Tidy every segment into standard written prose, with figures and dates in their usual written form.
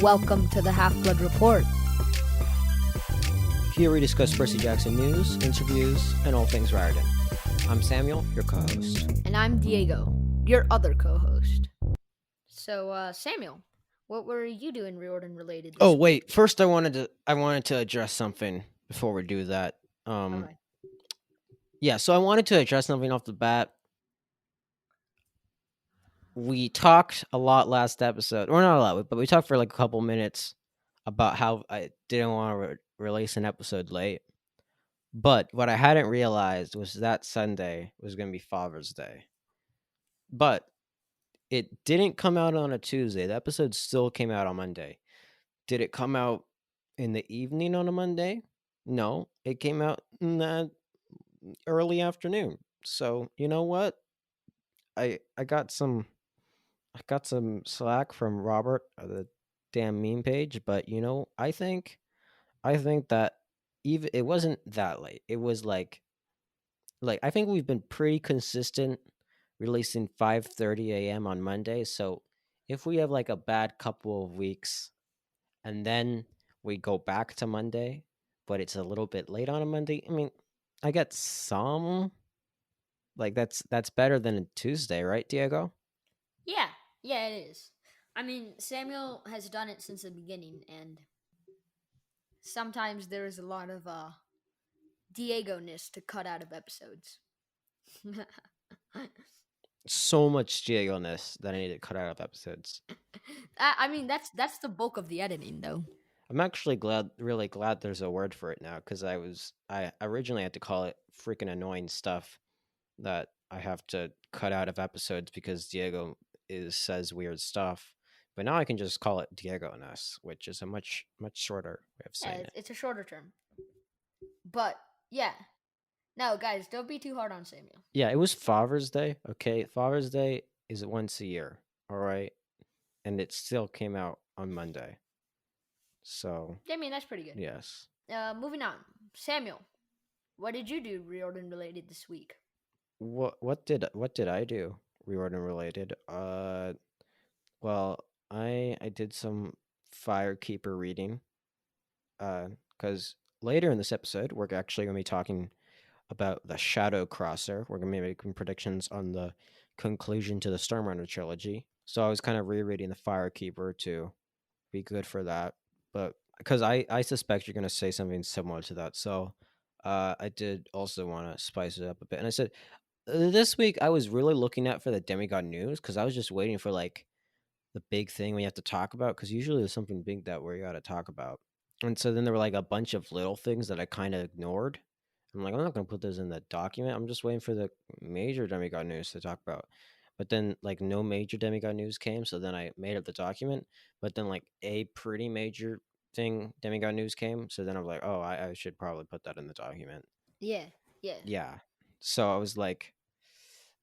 Welcome to the Half-Blood Report. Here we discuss Percy Jackson news, interviews, and all things Raritan. I'm Samuel, your co-host. And I'm Diego, your other co-host. So, Samuel, what were you doing Riordan related this week? Wait. First, I wanted to address something before we do that. All right. Yeah. So I wanted to address something off the bat. We talked a lot last episode, or not a lot, but we talked for like a couple minutes about how I didn't want to release an episode late. But what I hadn't realized was that Sunday was going to be Father's Day. But it didn't come out on a Tuesday. The episode still came out on Monday. Did it come out in the evening on a Monday? No, it came out in the early afternoon. So you know what? I got some slack from Robert of the damn meme page, but I think that even it wasn't that late. It was like I think we've been pretty consistent releasing 5:30 a.m. on Monday. So if we have like a bad couple of weeks and then we go back to Monday, but it's a little bit late on a Monday, I mean, I get some like that's better than a Tuesday, right, Diego? Yeah, it is. I mean, Samuel has done it since the beginning, and sometimes there is a lot of Diego-ness to cut out of episodes. So much Diego-ness that I need to cut out of episodes. I mean, that's the bulk of the editing, though. I'm actually really glad there's a word for it now, because I originally had to call it freaking annoying stuff that I have to cut out of episodes because Diego says weird stuff. But now I can just call it Diego-ness, which is a much shorter way of Yeah, saying it. it's a shorter term. But yeah, no, guys, don't be too hard on Samuel. Yeah, it was Father's Day. Okay, Father's Day is once a year. All right, and it still came out on Monday. So Yeah, I mean, that's pretty good. yes. Moving on, Samuel, what did you do Riordan related this week? What did I do Riordan related? Well, I did some Firekeeper reading. Because later in this episode, we're actually going to be talking about the Shadow Crosser. We're going to be making predictions on the conclusion to the Storm Runner Trilogy. So I was kind of rereading the Firekeeper to be good for that. But because I suspect you're going to say something similar to that. So I did also want to spice it up a bit. And I said, this week I was really looking at for the Demigod news because I was just waiting for like the big thing we have to talk about, because usually there's something big that we got to talk about. And so then there were like a bunch of little things that I kind of ignored. I'm like, I'm not going to put this in the document. I'm just waiting for the major Demigod news to talk about. But then like no major Demigod news came. So then I made up the document. But then like a pretty major thing, Demigod news came. So then I was like, oh, I should probably put that in the document. Yeah. Yeah. So I was like,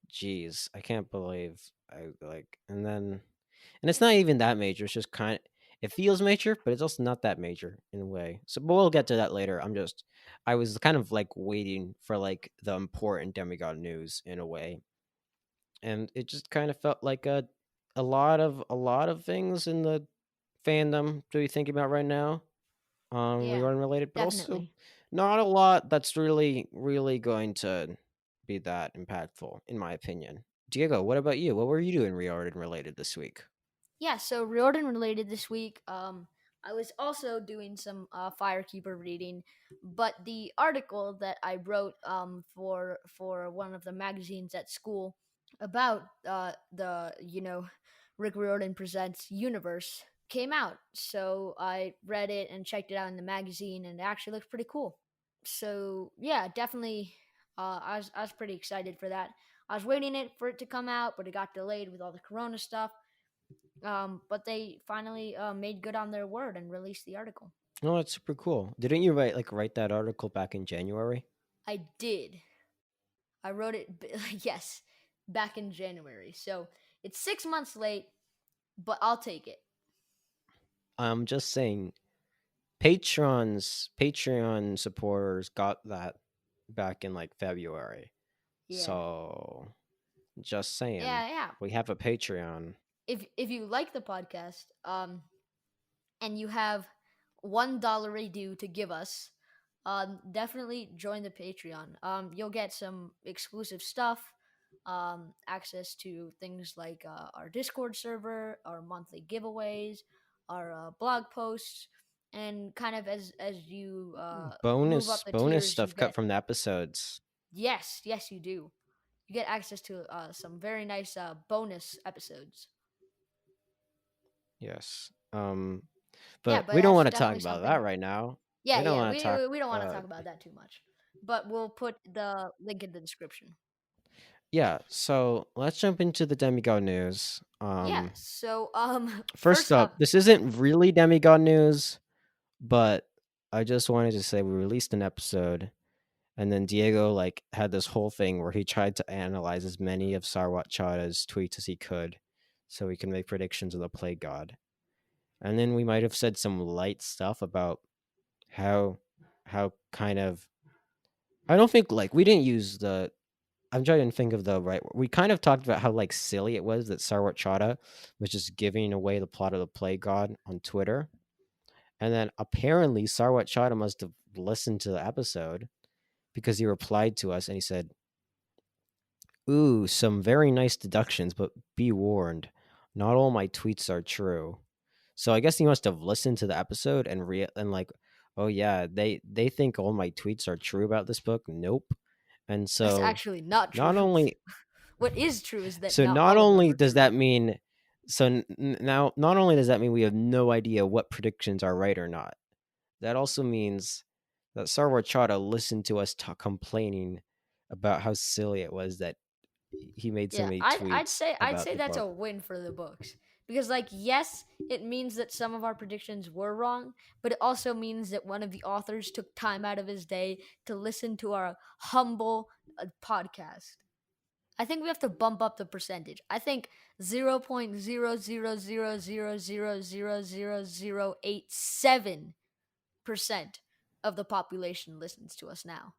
geez, I can't believe I like, and it's not even that major. It's just it feels major, but it's also not that major in a way. So, but we'll get to that later. I was kind of like waiting for like the important Demigod news in a way, and it just kind of felt like a lot of things in the fandom to be thinking about right now, Yeah, regarding related, but also definitely. not a lot that's really going to be that impactful, in my opinion. Diego, what about you? What were you doing Riordan related this week? Yeah, so Riordan related this week. I was also doing some Firekeeper reading, but the article that I wrote for one of the magazines at school about the Rick Riordan Presents universe came out. So I read it and checked it out in the magazine, and it actually looks pretty cool. So yeah, definitely, I was pretty excited for that. I was waiting for it to come out, but it got delayed with all the Corona stuff. But they finally made good on their word and released the article. Oh, that's super cool. Didn't you write that article back in January? I did. I wrote it, yes, back in January. So it's 6 months late, but I'll take it. I'm just saying, Patreon supporters got that back in like February. Yeah. So just saying, Yeah. we have a Patreon. If you like the podcast, and you have $1 a due to give us, definitely join the Patreon. You'll get some exclusive stuff, access to things like our Discord server, our monthly giveaways, our blog posts, and kind of as you move up the Bonus tiers, you stuff cut get, from the episodes. yes, you do. You get access to some very nice bonus episodes. Yes. Yeah, But but we don't that's want to talk definitely about that something. right now. Yeah, We don't yeah. want to talk. We don't want to talk about that too much, but we'll put the link in the description. Yeah. So let's jump into the demigod news. Yeah. So First first up, up, this isn't really demigod news, but I just wanted to say we released an episode, and then Diego like had this whole thing where he tried to analyze as many of Sarwatt Chadda's tweets as he could, so he can make predictions of the plague god. And then we might have said some light stuff about how kind of I don't think like we didn't use the I'm trying to think of the right. We kind of talked about how like silly it was that Sarwat Chadda was just giving away the plot of the Plague God on Twitter, and then apparently Sarwat Chadda must have listened to the episode because he replied to us and he said, "Ooh, some very nice deductions, but be warned, not all my tweets are true." So I guess he must have listened to the episode and like, oh yeah, they think all my tweets are true about this book. Nope. And that's so actually not not true. only What is true is that So not not all of them only are does true. that mean now not only does that mean we have no idea what predictions are right or not. That also means that Sarwar Chadha listened to us complaining about how silly it was that he made so Yeah, many I'd tweets say about the that's book. a win for the books, because like, yes, it means that some of our predictions were wrong, but it also means that one of the authors took time out of his day to listen to our humble podcast. I think we have to bump up the percentage. I think 0.000000087% of the population listens to us now.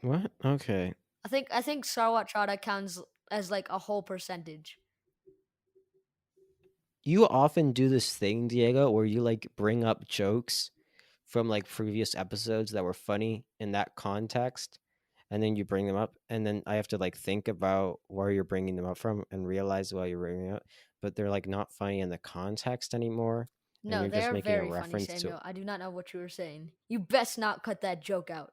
What? Okay. I think Sarwat Chada counts as like a whole percentage. You often do this thing, Diego, where you like bring up jokes from like previous episodes that were funny in that context, and then you bring them up, and then I have to like think about where you're bringing them up from and realize why you're bringing it up, but they're like not funny in the context anymore, and No, you're they just are making a very funny, reference to. Samuel. I do not know what you were saying. You best not cut that joke out,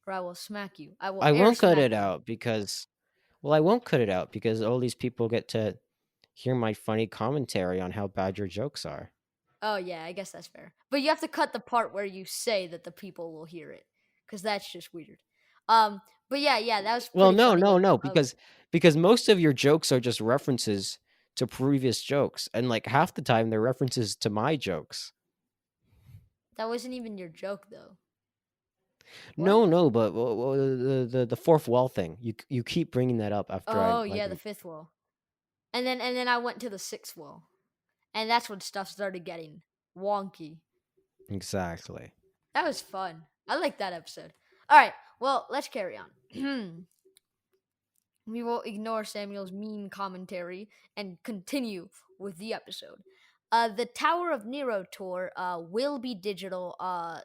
or I will smack you. I will I air won't cut it smack you. out because, well, I won't cut it out because all these people get to hear my funny commentary on how bad your jokes are. Oh yeah, I guess that's fair. But you have to cut the part where you say that the people will hear it, because that's just weird. Um, but yeah, that was Well, pretty no, funny no, no, of because most of your jokes are just references to previous jokes, and like half the time they're references to my jokes. that wasn't even your joke though. What? No, no, but the fourth wall thing. You keep bringing that up after I Oh like yeah, the fifth wall. And then I went to the sixth wall, and that's when stuff started getting wonky. exactly. That was fun. I like that episode. All right, well, let's carry on. We will ignore Samuel's mean commentary and continue with the episode. The Tower of Nero tour will be digital.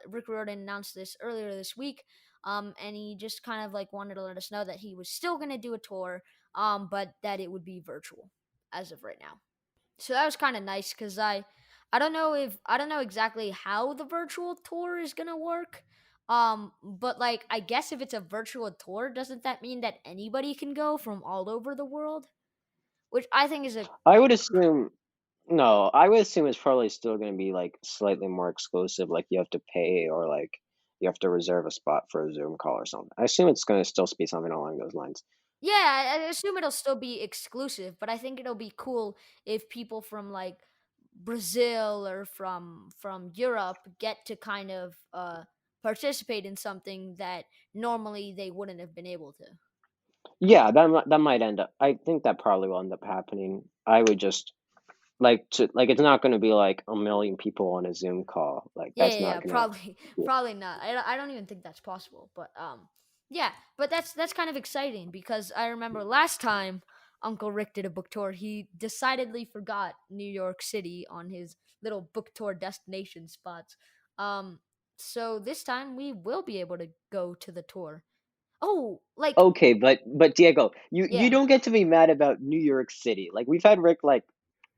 Rick Riordan announced this earlier this week, and he just kind of like wanted to let us know that he was still going to do a tour, but that it would be virtual as of right now. So that was kind of nice because I don't know exactly how the virtual tour is gonna work. But like, I guess if it's a virtual tour, doesn't that mean that anybody can go from all over the world? Which I think is a I would assume no, I would assume it's probably still going to be like slightly more exclusive, like you have to pay or like you have to reserve a spot for a Zoom call or something. I assume it's going to still be something along those lines. yeah. I assume it'll still be exclusive, but I think it'll be cool if people from like Brazil or from Europe get to kind of participate in something that normally they wouldn't have been able to. Yeah, that might end up. I think that probably will end up happening. I would just like to like it's not going to be like a million people on a Zoom call. Like that's Yeah, not going to. probably, probably not. I don't even think that's possible. But yeah, but that's kind of exciting because I remember last time, Uncle Rick did a book tour, he decidedly forgot New York City on his little book tour destination spots. Um, so this time we will be able to go to the tour. Oh, like, Okay, but Diego, you yeah, don't get to be mad about New York City. Like we've had Rick like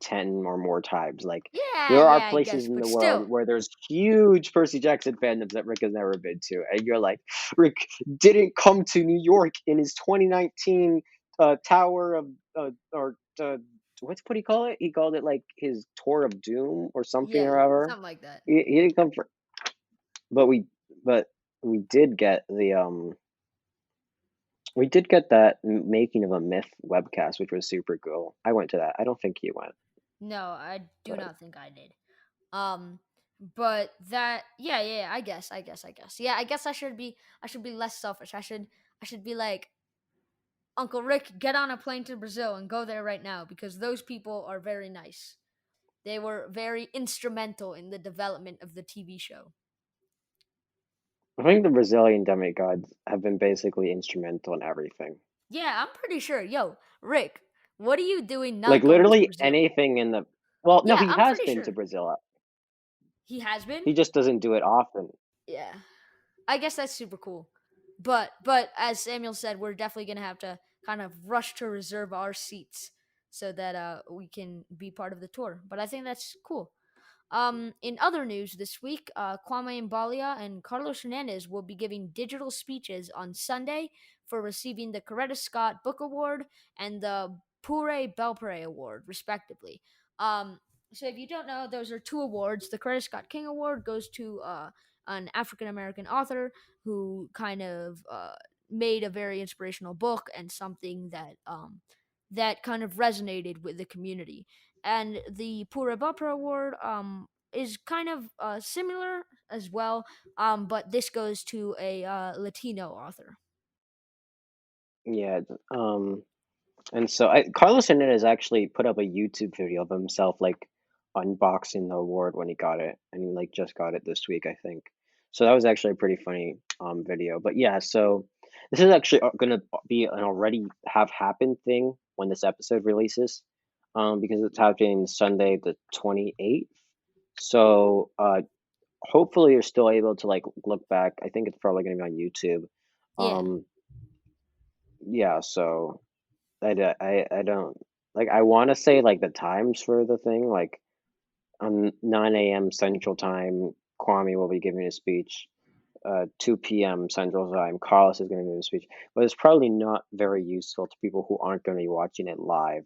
10 or more times. Like yeah, there are yeah, I places guess, in but the world still, where there's huge Percy Jackson fandoms that Rick has never been to, and you're like, Rick didn't come to New York in his 2019 Tower of or what he call it? He called it like his Tour of Doom or something yeah, or other. something like that. He didn't come for, but but we did get the we did get that making of a myth webcast, which was super cool. I went to that. I don't think you went, No, I do but not think I did. Um, but that, yeah, yeah, yeah, I guess. Yeah, I guess I should be less selfish. I should be like, Uncle Rick, get on a plane to Brazil and go there right now because those people are very nice. They were very instrumental in the development of the TV show. I think the Brazilian demigods have been basically instrumental in everything. Yeah, I'm pretty sure. Yo, Rick, what are you doing Like not going to literally Brazil? anything in the well, no, Yeah, he I'm has pretty been to sure. Brazil. He has been? He just doesn't do it often. Yeah. I guess that's super cool. But as Samuel said, we're definitely gonna have to kind of rush to reserve our seats so that we can be part of the tour. But I think that's cool. In other news this week, Kwame Mbalia and Carlos Hernandez will be giving digital speeches on Sunday for receiving the Coretta Scott Book Award and the Pure Belpre Award, respectively. Um, so if you don't know, those are two awards. The Coretta Scott King Award goes to an African American author who kind of made a very inspirational book and something that that kind of resonated with the community. And the Pura Bupper Award is kind of similar as well, but this goes to a Latino author. Yeah, and so Carlos Hernandez actually put up a YouTube video of himself like unboxing the award when he got it, and he like just got it this week, I think. So that was actually a pretty funny video. But yeah, so this is actually gonna be an already have happened thing when this episode releases, because it's happening Sunday the 28th. So hopefully you're still able to like look back. I think it's probably gonna be on YouTube. Yeah, Um, yeah, so. I don't like I want to say like the times for the thing like on 9 a.m. Central Time Kwame will be giving a speech 2 p.m. Central Time Carlos is going to give a speech, but it's probably not very useful to people who aren't going to be watching it live,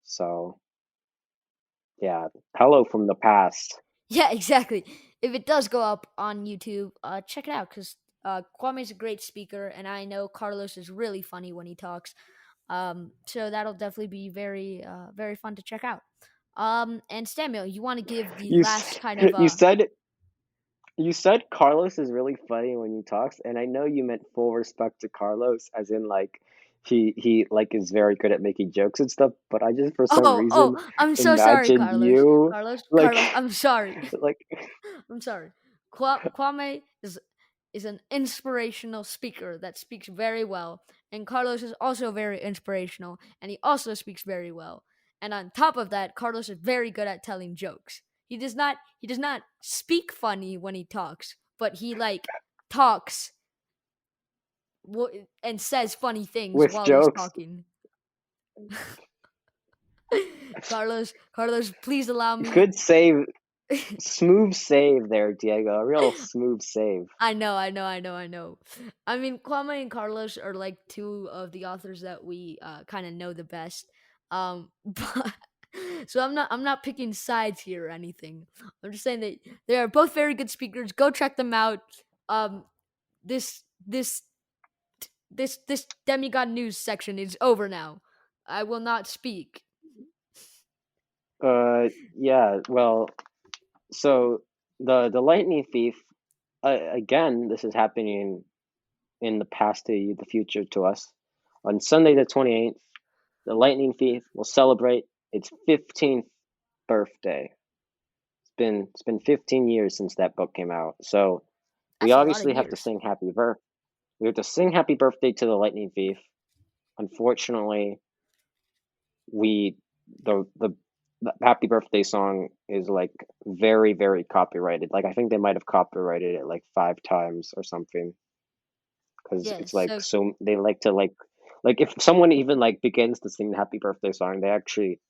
so yeah, hello from the past. yeah, exactly. If it does go up on YouTube, check it out because Kwame's a great speaker, and I know Carlos is really funny when he talks. So that'll definitely be very, very fun to check out. And Samuel, you want to give the you last s- kind of you said You said Carlos is really funny when he talks, and I know you meant full respect to Carlos, as in like he like is very good at making jokes and stuff, but I just for some Oh, reason oh, I'm so sorry, imagined Carlos. you like Carlos, I'm sorry. like I'm sorry. Kwame is an inspirational speaker that speaks very well, and Carlos is also very inspirational, and he also speaks very well. And on top of that, Carlos is very good at telling jokes. He does not speak funny when he talks, but he like talks and says funny things with while he's jokes. talking. Carlos, please allow me. Good save, smooth save there, Diego. A real smooth save. I know. I mean, Kwame and Carlos are like two of the authors that we kind of know the best. But so I'm not picking sides here or anything. I'm just saying that they are both very good speakers. Go check them out. Um, this this this demigod news section is over now. I will not speak. Yeah. Well, so the lightning thief. Again, this is happening in the past to the future to us. On Sunday the 28th, the Lightning Thief will celebrate its 15th birthday. It's been 15 years since that book came out. So we That's a lot of obviously have to years. sing happy birth. We have to sing happy birthday to the Lightning Thief. Unfortunately, we the happy birthday song is like very, very copyrighted. Like I think they might have copyrighted it like 5 times or something, because Yeah, it's like so so they like to like if someone even like begins to sing the happy birthday song,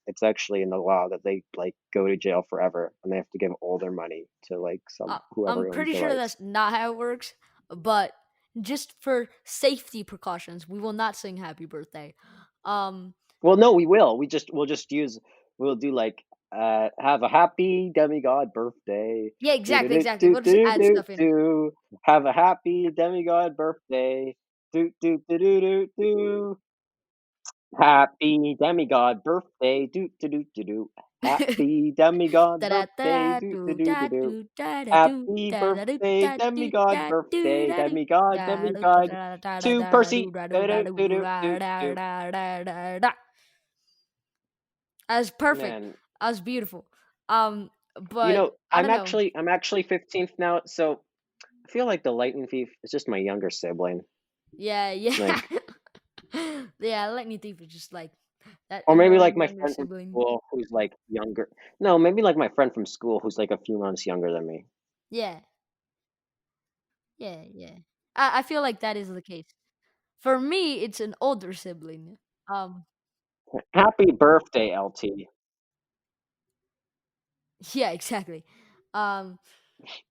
it's actually in the law that they like go to jail forever and they have to give all their money to like some I'm whoever owns pretty the sure rights. that's not how it works, but just for safety precautions, we will not sing happy birthday. Um Well, no, we will. We'll do like have a happy demigod birthday. yeah, Do do exactly, do exactly. do We'll just do add do stuff in. do. Have a happy demigod birthday. Do do do do do do. Happy demigod birthday. Do do do do do. Happy demigod Da da birthday. da Do do do do do da do. do da da do Happy da da do birthday, da do demigod da do birthday, da do demigod, da do demigod da da da to da Percy. do da do Do da do do do do da do da do. da da da da. That's perfect. Man, That's beautiful. you But know, I don't know. I'm actually 15th now, so I feel like the Lightning Thief is just my younger sibling. Yeah, yeah. Like, Yeah, Lightning Thief is just like that or maybe like annoying my younger friend from sibling. school who's like younger. No, maybe like my friend from school who's like a few months younger than me. Yeah, yeah, yeah. I feel like that is the case. For me, it's an older sibling. Um, Happy birthday, LT. yeah, exactly. Um,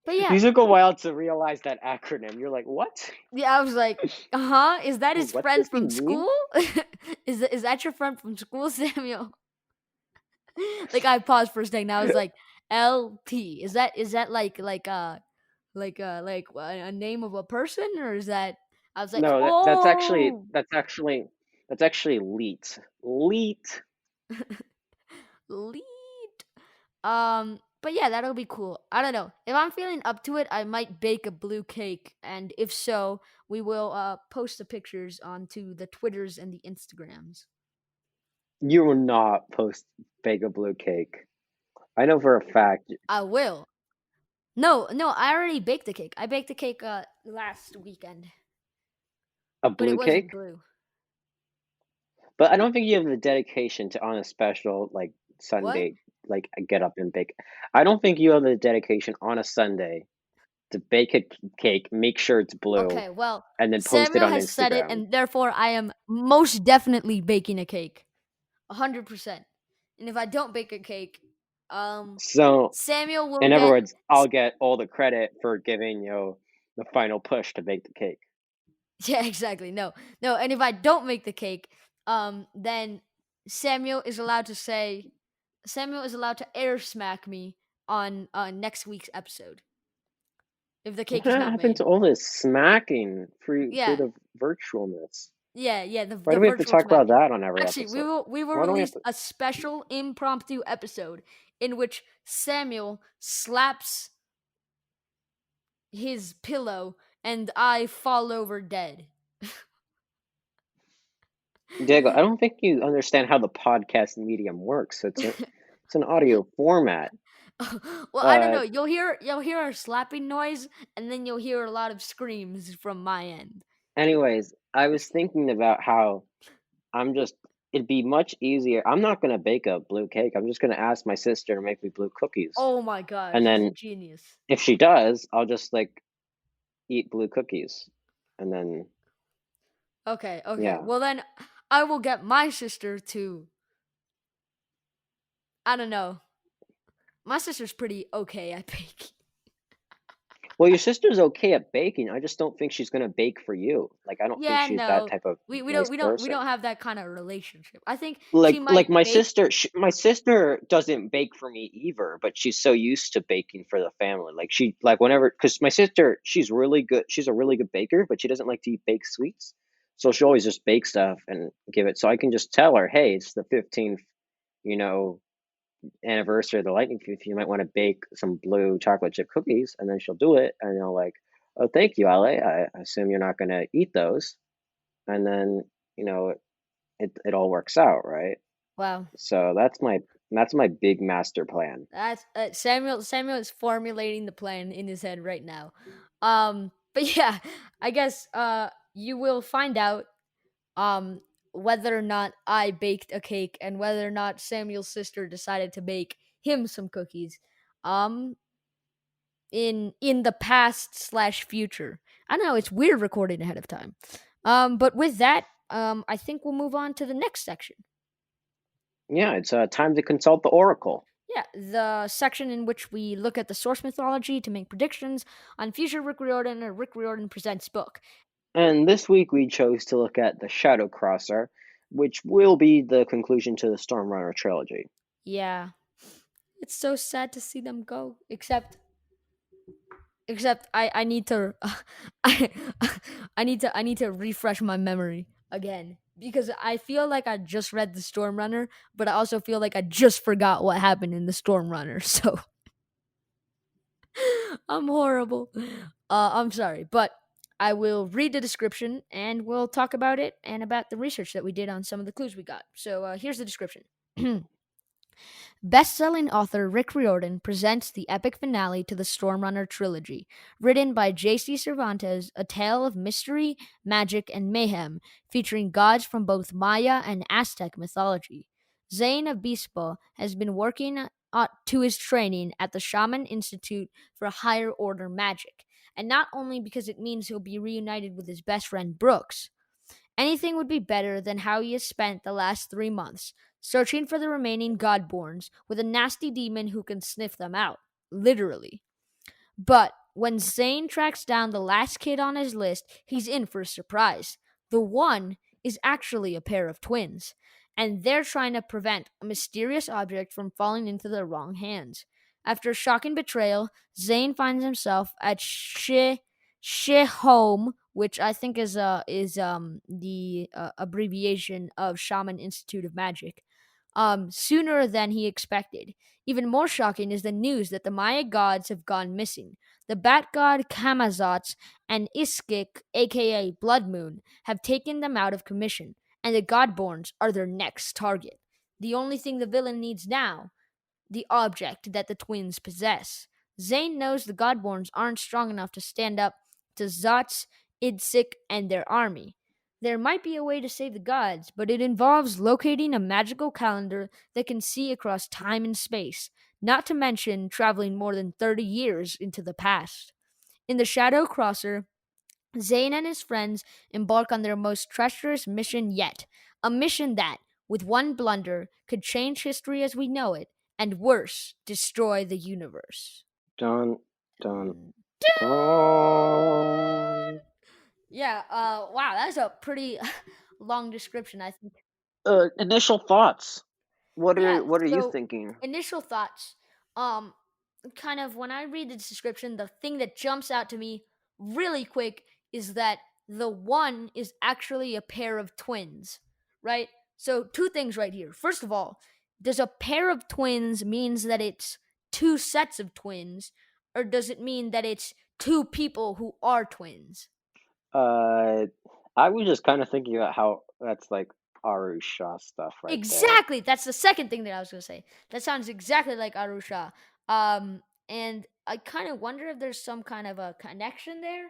but yeah, You took a while to realize that acronym. You're like, what? yeah. I was like, huh? Is that his What does friend he from mean? school? Is that your friend from school, Samuel? Like I paused for a second. I was like, LT. Is that like a name of a person, or is that? I was like, No, oh, that's actually Leet. Leet. lead. But yeah, that'll be cool. I don't know. If I'm feeling up to it, I might bake a blue cake, and if so, we will post the pictures onto the Twitters and the Instagrams. You will not post bake a blue cake. I know for a fact I will. No, no, I already baked the cake. I baked the cake last weekend, a but it blue wasn't cake, blue. but I don't think you have the dedication to on a special like What? Sunday like get up and bake. I don't think you have the dedication on a Sunday to bake a cake, make sure it's blue, Okay, well, and then post it Samuel on has said it, Instagram. and therefore I am most definitely baking a cake. 100%. And if I don't bake a cake, um, So, Samuel will in other get. words, I'll get all the credit for giving you the final push to bake the cake. Yeah, exactly. No, no. And if I don't make the cake, then Samuel is allowed to say, Samuel is allowed to air smack me on next week's episode if the What cake is not happened made. to all this smacking for Yeah, the virtualness? yeah, yeah. Why The do we have to virtual talk about smacking. that on every Actually, episode? we will Why don't we have release to? a special impromptu episode in which Samuel slaps his pillow and I fall over dead. Diego, I don't think you understand how the podcast medium works. It's an audio format. Well, I don't Uh, know. You'll hear a slapping noise, and then you'll hear a lot of screams from my end. anyways, I was thinking about how I'm just. It'd be much easier. I'm not gonna bake a blue cake. I'm just gonna ask my sister to make me blue cookies, Oh my god, and she's a then genius. if she does, I'll just like eat blue cookies, and then Okay, okay. yeah. Well then, I will get my sister to. I don't know. My sister's pretty okay at baking. Well, your sister's okay at baking. I just don't think she's gonna bake for you. Like, I don't think Yeah, she's that no, type of we nice don't we don't we don't person. have that kind of relationship. I think she Like might my bake. sister, my sister doesn't bake for me either, but she's so used to baking for the family. Like she like whenever because my sister, she's really good. She's a really good baker, but she doesn't like to eat baked sweets. So she always just bake stuff and give it. So I can just tell her, hey, it's the 15th, you know, anniversary of the Lightning Thief, you might want to bake some blue chocolate chip cookies, and then she'll do it, and they'll like, oh, thank you, Ale. I assume you're not going to eat those, and then you know it all works out, right? Wow, So that's my big master plan. that's Samuel. Samuel is formulating the plan in his head right now. But yeah, I guess you will find out um whether or not I baked a cake and whether or not Samuel's sister decided to bake him some cookies. Um, in the past slash future. I know it's weird recording ahead of time. But with that, I think we'll move on to the next section. Yeah, it's time to consult the oracle. Yeah, the section in which we look at the source mythology to make predictions on future Rick Riordan or Rick Riordan Presents book. And this week we chose to look at the Shadow Crosser, which will be the conclusion to the Storm Runner Trilogy. Yeah, it's so sad to see them go. Except I need to I, I need to refresh my memory again because I feel like I just read the Storm Runner, but I also feel like I just forgot what happened in the Storm Runner. So I'm horrible. I'm sorry, but I will read the description and we'll talk about it and about the research that we did on some of the clues we got. So here's the description. Best-selling author Rick Riordan presents the epic finale to the Storm Runner Trilogy, written by J.C. Cervantes, a tale of mystery, magic, and mayhem, featuring gods from both Maya and Aztec mythology. Zane Obispo has been working to his training at the Shaman Institute for higher order magic, and not only because it means he'll be reunited with his best friend Brooks. Anything would be better than how he has spent the last 3 months, searching for the remaining Godborns with a nasty demon who can sniff them out. Literally. But when Zane tracks down the last kid on his list, he's in for a surprise. The one is actually a pair of twins, and they're trying to prevent a mysterious object from falling into the wrong hands. After a shocking betrayal, Zane finds himself at Home, which I think is the abbreviation of Shaman Institute of Magic, sooner than he expected. Even more shocking is the news that the Maya gods have gone missing. The bat god Kamazotz and Iskik, aka Blood Moon, have taken them out of commission, and the Godborns are their next target. The only thing the villain needs now, the object that the twins possess. Zane knows the Godborns aren't strong enough to stand up to Zotz, Idsik, and their army. There might be a way to save the gods, but it involves locating a magical calendar that can see across time and space, not to mention traveling more than 30 years into the past. In the Shadow Crosser, Zane and his friends embark on their most treacherous mission yet, a mission that, with one blunder, could change history as we know it, and worse, destroy the universe. Dun, dun, Dun, dun. Yeah, wow, that's a pretty long description, I think. Initial thoughts. What Yeah, are you so thinking? initial thoughts. Um, kind of when I read the description, the thing that jumps out to me really quick is that the one is actually a pair of twins, right? So two things right here. First of all, does a pair of twins means that it's two sets of twins, or does it mean that it's two people who are twins? Uh, I was just kind of thinking about how that's like Arusha stuff right there. Exactly. That's the second thing that I was going to say. That sounds exactly like Arusha. And I kind of wonder if there's some kind of a connection there.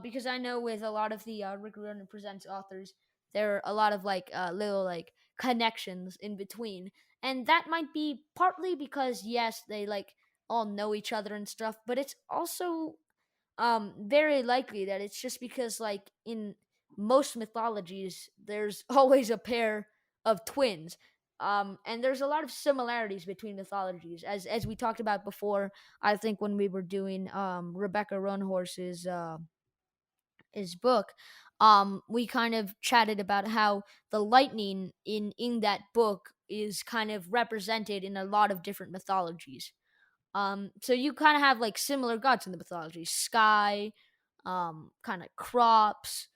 Because I know with a lot of the Rick Riordan Presents authors, there are a lot of like little like connections in between, and that might be partly because yes, they like all know each other and stuff, but it's also very likely that it's just because like in most mythologies there's always a pair of twins, and there's a lot of similarities between mythologies as we talked about before. I think when we were doing Rebecca Runhorse's his book, we kind of chatted about how the lightning in that book is kind of represented in a lot of different mythologies. So you kind of have like similar gods in the mythology: sky, kind of crops.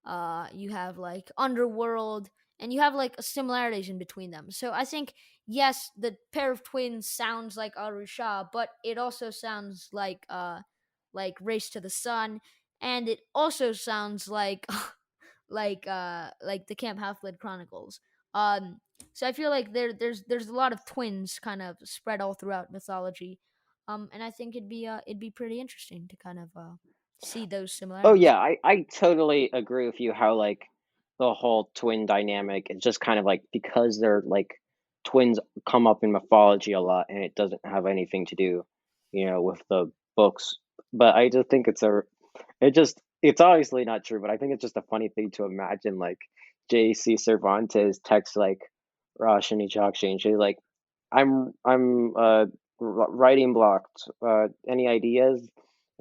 You have like underworld, and you have like similarities in between them. So I think yes, the pair of twins sounds like Arusha, but it also sounds like Race to the Sun, and it also sounds like like the Camp Half Blood Chronicles. So I feel like there's a lot of twins kind of spread all throughout mythology, and I think it'd be pretty interesting to kind of see those Oh similarities. yeah, I totally agree with you how like the whole twin dynamic. It's just kind of like because they're like twins come up in mythology a lot, and it doesn't have anything to do, with the books. But I just think it's obviously not true, but I think it's just a funny thing to imagine. Like J.C. Cervantes texts like Rosh and Ijakshi, and she's like, I'm writing blocked. Any ideas?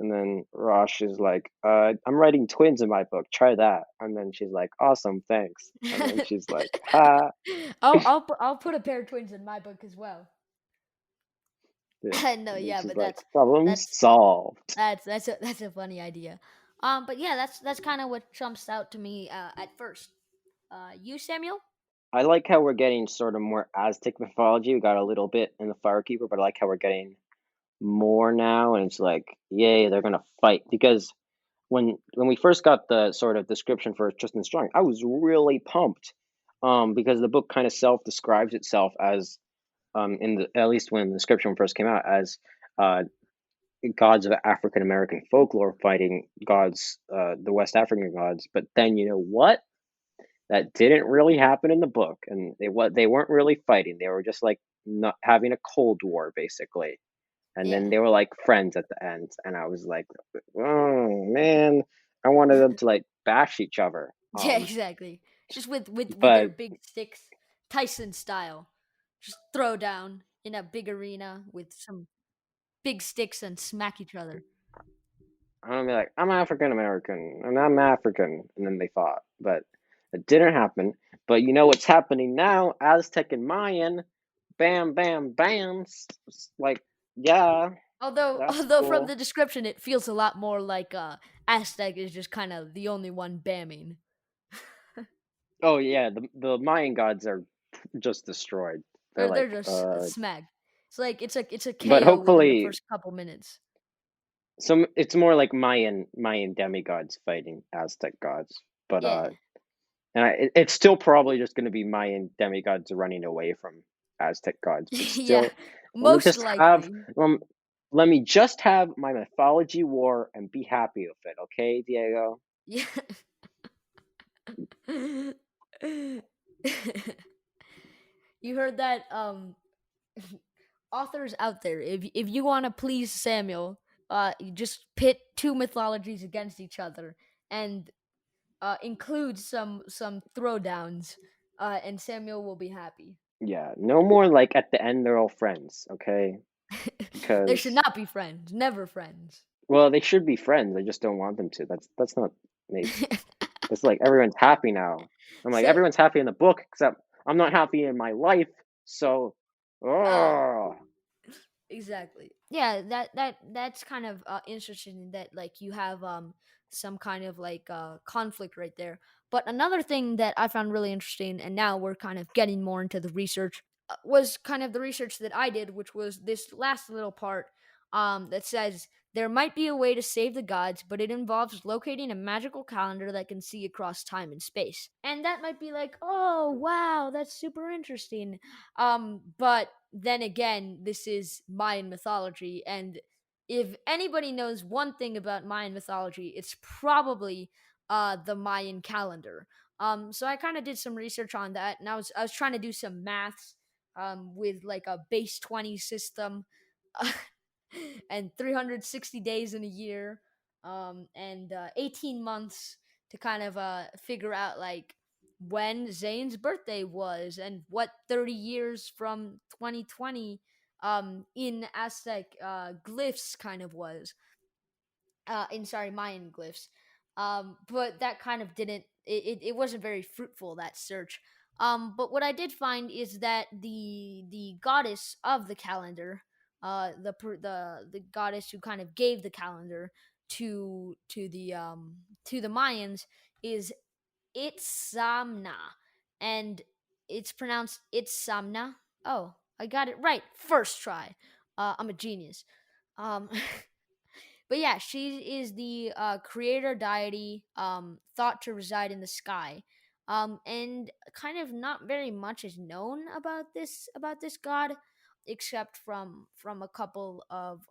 And then Rosh is like, I'm writing twins in my book. Try that. And then she's like, awesome, thanks. And then she's like, ha. I'll put a pair of twins in my book as well. Yeah. No, And then yeah, she's but like, problem that's solved. that's a funny idea. But yeah, that's kind of what jumps out to me at first. You, Samuel? I like how we're getting sort of more Aztec mythology. We got a little bit in the Firekeeper, but I like how we're getting more now. And it's like, yay, they're gonna fight. Because when we first got the sort of description for Tristan Strong, I was really pumped. Because the book kind of self describes itself as in the at least when the description first came out as uh gods of African American folklore fighting gods, the West African gods. But then you know what? That didn't really happen in the book, and they weren't really fighting. They were just like not having a cold war basically, and Yeah. then they were like friends at the end. And I was like, oh man, I wanted them to like bash each other. Yeah, exactly. Just with their But big sticks, Tyson style. Just throw down in a big arena with some big sticks and smack each other. I'm gonna be like, I'm African American and I'm African, and then they fought, but it didn't happen. But you know what's happening now? Aztec and Mayan, bam, bam, bam. Like, yeah, Although that's although from cool. the description it feels a lot more like Aztec is just kind of the only one bamming. Oh yeah, the Mayan gods are just destroyed. They're They're like, just smacked. It's like it's a but KO within the hopefully, first couple minutes. it's more like Mayan demigods fighting Aztec gods. But Yeah. it's still probably just going to be Mayan demigods running away from Aztec gods. But Yeah, still, let me most just have likely. um, let me just have my mythology war and be happy with it, okay, Diego? Yeah. You heard that authors out there, if you want to please Samuel, you just pit two mythologies against each other and include some throwdowns, and Samuel will be happy. Yeah, no more like at the end they're all friends, okay? They should Because not be friends, never friends. well, they should be friends. I just don't want them to. That's not maybe. It's like everyone's happy now. I'm like Say, everyone's happy in the book except I'm not happy in my life. So, oh, oh exactly. Yeah, that's kind of interesting that like you have some kind of like conflict right there. But another thing that I found really interesting, and now we're kind of getting more into the research, was kind of the research that I did, which was this last little part that says there might be a way to save the gods, but it involves locating a magical calendar that can see across time and space. And that might be like, oh wow, that's super interesting. But then again, this is Mayan mythology, and if anybody knows one thing about Mayan mythology, it's probably the Mayan calendar. So I kind of did some research on that, and I was trying to do some maths with like a base 20 system, and 360 days in a year, and 18 months to kind of figure out like when Zane's birthday was and what 30 years from 2020 in Aztec glyphs kind of was, in sorry Mayan glyphs. But that kind of didn't it wasn't very fruitful, that search. But what I did find is that the goddess of the calendar, the goddess who kind of gave the calendar to the Mayans, is Itzamna, and it's pronounced Itzamna. Oh, I got it right first try. I'm a genius. Um, but yeah, she is the creator deity, thought to reside in the sky. And kind of not very much is known about this god, except from a couple of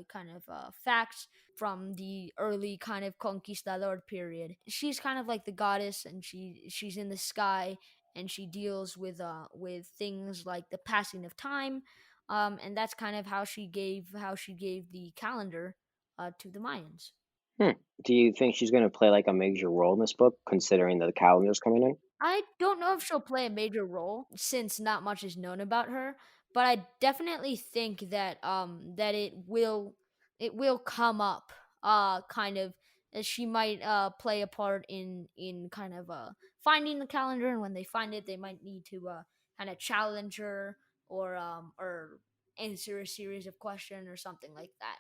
kind of facts from the early kind of conquistador period. She's kind of like the goddess, and she's in the sky, and she deals with things like the passing of time, and that's kind of how she gave the calendar to the Mayans. Hmm. Do you think she's going to play like a major role in this book, considering that the calendar's coming in? I don't know if she'll play a major role since not much is known about her, but I definitely think that it will come up kind of as she might play a part in kind of finding the calendar, and when they find it they might need to kind of challenge her or answer a series of questions or something like that.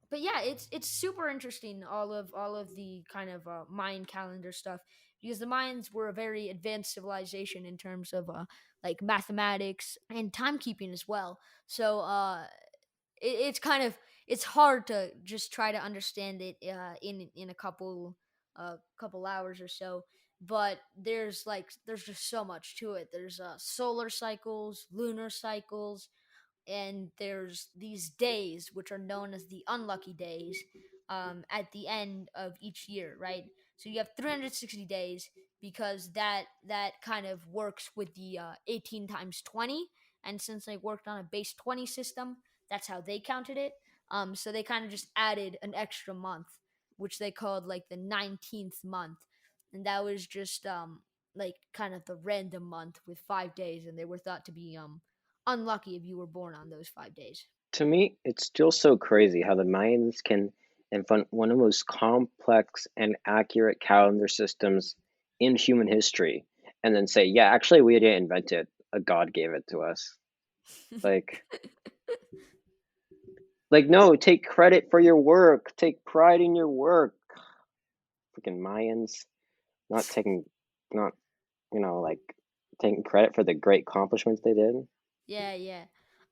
But yeah, it's super interesting, all of the kind of Mayan calendar stuff, because the Mayans were a very advanced civilization in terms of like mathematics and timekeeping as well. So it's kind of it's hard to just try to understand it in a couple hours or so. But there's just so much to it. There's solar cycles, lunar cycles, and there's these days which are known as the unlucky days at the end of each year, right? So you have 360 days, because that kind of works with the 18 times 20, and since they worked on a base 20 system, that's how they counted it. So they kind of just added an extra month, which they called like the 19th month, and that was just like kind of the random month with 5 days, and they were thought to be unlucky if you were born on those 5 days. To me, it's still so crazy how the Mayans can invent one of the most complex and accurate calendar systems in human history, and then say, "Yeah, actually, we didn't invent it. A god gave it to us." Like, no, take credit for your work. Take pride in your work. Freaking Mayans, not taking, not like taking credit for the great accomplishments they did. Yeah, yeah.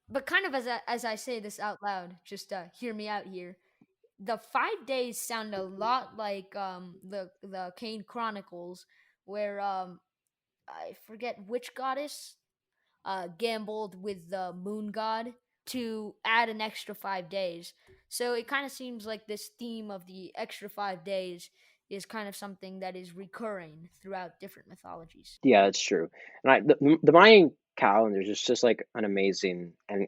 But kind of as I say this out loud, just hear me out here. The 5 days sound a lot like the Kane Chronicles, where I forget which goddess gambled with the moon god to add an extra 5 days. So it kind of seems like this theme of the extra 5 days is kind of something that is recurring throughout different mythologies. Yeah, that's true. And the Mayan calendar is just like an amazing and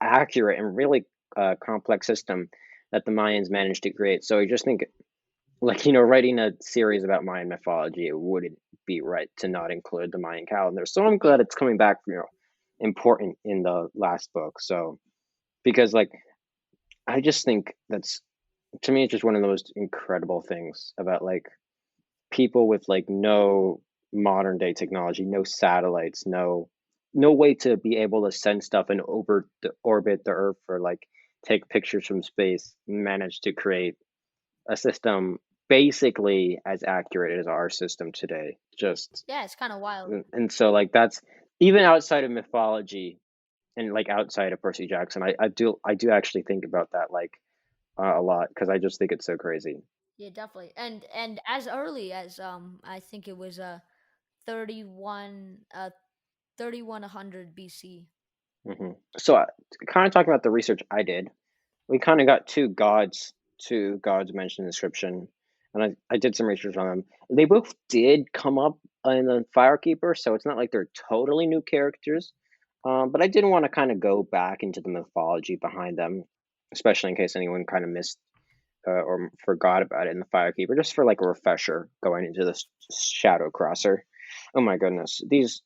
accurate and really complex system that the Mayans managed to create. So I just think, like, writing a series about Mayan mythology, it wouldn't be right to not include the Mayan calendar. So I'm Yeah, glad it's coming back, important in the last book. So because like I just think that's, to me, it's just one of the most incredible things about like people with like no modern day technology, no satellites, no way to be able to send stuff and orbit the Earth or like take pictures from space, manage to create a system basically as accurate as our system today. Just yeah, it's kind of wild. and so like that's even outside of mythology and like outside of Percy Jackson, I do actually think about that like a lot because I just think it's so crazy. Yeah, definitely. And as early as I think it was 31 3100 BC. So, kind of talking about the research I did, we kind of got two gods mentioned in the description, and I did some research on them. They both did come up in the Firekeeper, so it's not like they're totally new characters. But I did want to kind of go back into the mythology behind them, especially in case anyone kind of missed or forgot about it in the Firekeeper, just for like a refresher going into this Shadow Crosser. Oh my goodness, these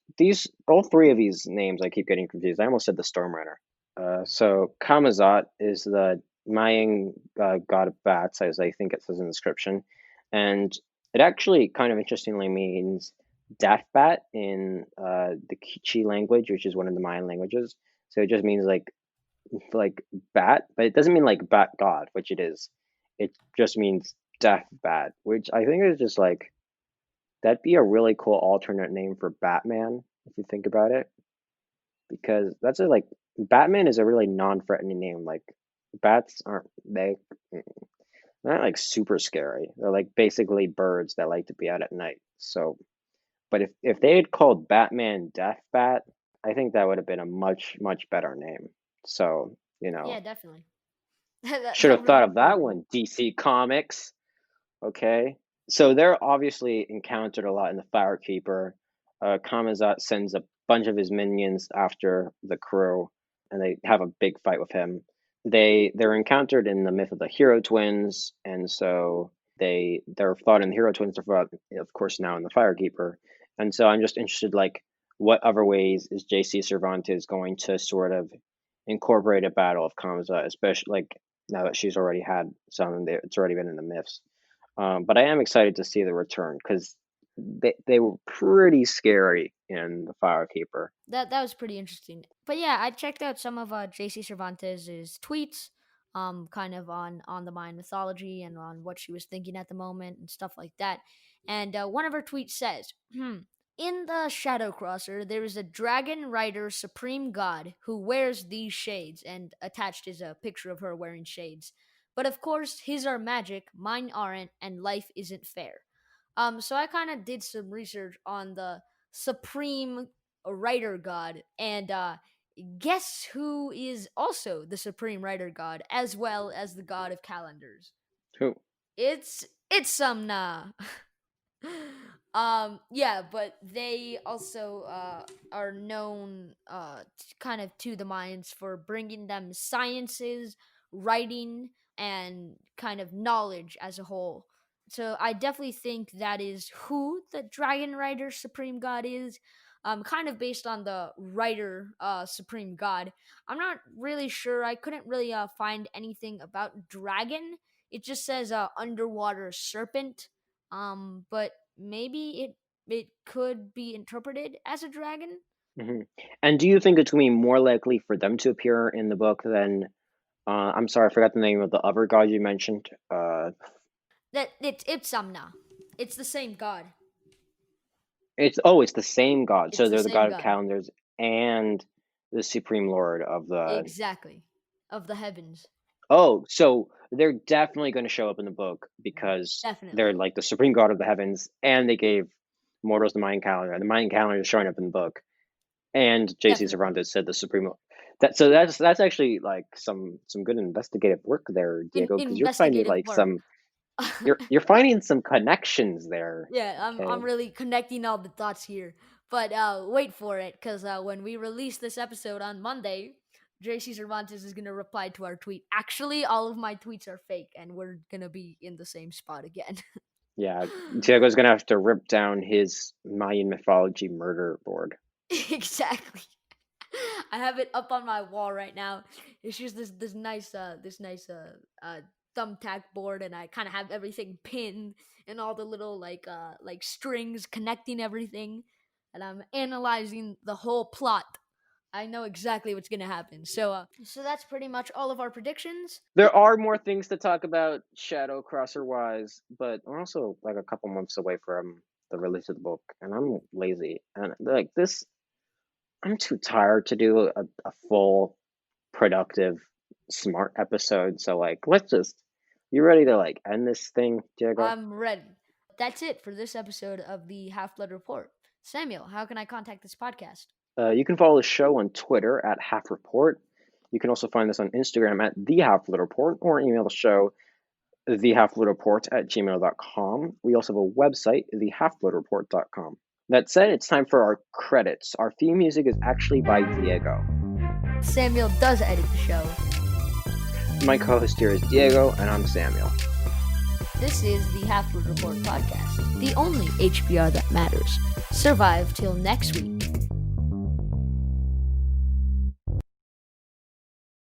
all three of these names I keep getting confused. I almost said the Storm Runner. So Kamazat is the Mayan god of bats, as I think it says in the description, and it actually kind of interestingly means death bat in the Kichi language, which is one of the Mayan languages. So it just means like bat, but it doesn't mean like bat god, which it is. It just means death bat, which I think is just like that'd be a really cool alternate name for Batman if you think about it, because that's a like Batman is a really non-threatening name. Like bats aren't they're not like super scary. They're like basically birds that like to be out at night. So, but if they had called Batman Death Bat, I think that would have been a much better name. So, Yeah, definitely. Should That have would thought be of pretty that cool. one, DC Comics. Okay. So they're obviously encountered a lot in the Firekeeper. Kamazat sends a bunch of his minions after the crew, and they have a big fight with him. They're encountered in the myth of the Hero Twins, and so they're fought in the Hero Twins. They're fought, of course, now in the Firekeeper. And so I'm just interested, like, what other ways is J.C. Cervantes going to sort of incorporate a battle of Kamazat, especially like now that she's already had some, it's already been in the myths. But I am excited to see the return because they were pretty scary in the Firekeeper. That was pretty interesting. But yeah, I checked out some of JC Cervantes' tweets, kind of on the Mayan mythology and on what she was thinking at the moment and stuff like that. And one of her tweets says, "In the Shadow Crosser, there is a dragon rider supreme god who wears these shades," and attached is a picture of her wearing shades. "But of course, his are magic, mine aren't, and life isn't fair." So I kind of did some research on the supreme writer god, and guess who is also the supreme writer god as well as the god of calendars? Who? It's Sumna. Yeah, but they also are known kind of to the Mayans for bringing them sciences, writing, and kind of knowledge as a whole. So I definitely think that is who the Dragon Rider Supreme God is. Kind of based on the writer Supreme God. I'm not really sure. I couldn't really find anything about dragon. It just says underwater serpent. But maybe it could be interpreted as a dragon. Hmm. And do you think it's going to be more likely for them to appear in the book than I'm sorry, I forgot the name of the other god you mentioned. That it's Samna. It's the same god. It's the same god. It's So the they're the same god of god. calendars and the supreme lord of the. Exactly. Of the heavens. Oh, so they're definitely going to show up in the book because they're Definitely. like the supreme god of the heavens, and they gave mortals the Mayan calendar. And the Mayan calendar is showing up in the book, and J.C. Definitely. Cervantes said the supreme. That's actually like some good investigative work there, Diego, because you're finding Investigative like work. some you're finding some connections there. Yeah, I'm Okay. really connecting all the dots here. But wait for it, because when we release this episode on Monday, JC Cervantes is gonna reply to our tweet. Actually, all of my tweets are fake, and we're gonna be in the same spot again. Yeah, Diego's gonna have to rip down his Mayan mythology murder board. Exactly. I have it up on my wall right now. It's just this nice thumbtack board, and I kind of have everything pinned and all the little like strings connecting everything, and I'm analyzing the whole plot. I know exactly what's gonna happen. So that's pretty much all of our predictions. There are more things to talk about Shadow Crosser wise, but we're also like a couple months away from the release of the book, and I'm lazy. And like this, I'm too tired to do a full, productive, smart episode. So like, let's just. You ready to like end this thing, Diego? I'm ready. That's it for this episode of the Half Blood Report. Samuel, how can I contact this podcast? You can follow the show on Twitter at Half Report. You can also find us on Instagram at The Half Blood Report or email the show thehalfbloodreport@gmail.com. We also have a website, thehalfbloodreport.com. That said, it's time for our credits. Our theme music is actually by Diego. Samuel does edit the show. My co-host here is Diego, and I'm Samuel. This is the Half Blood Report podcast, the only HBR that matters. Survive till next week.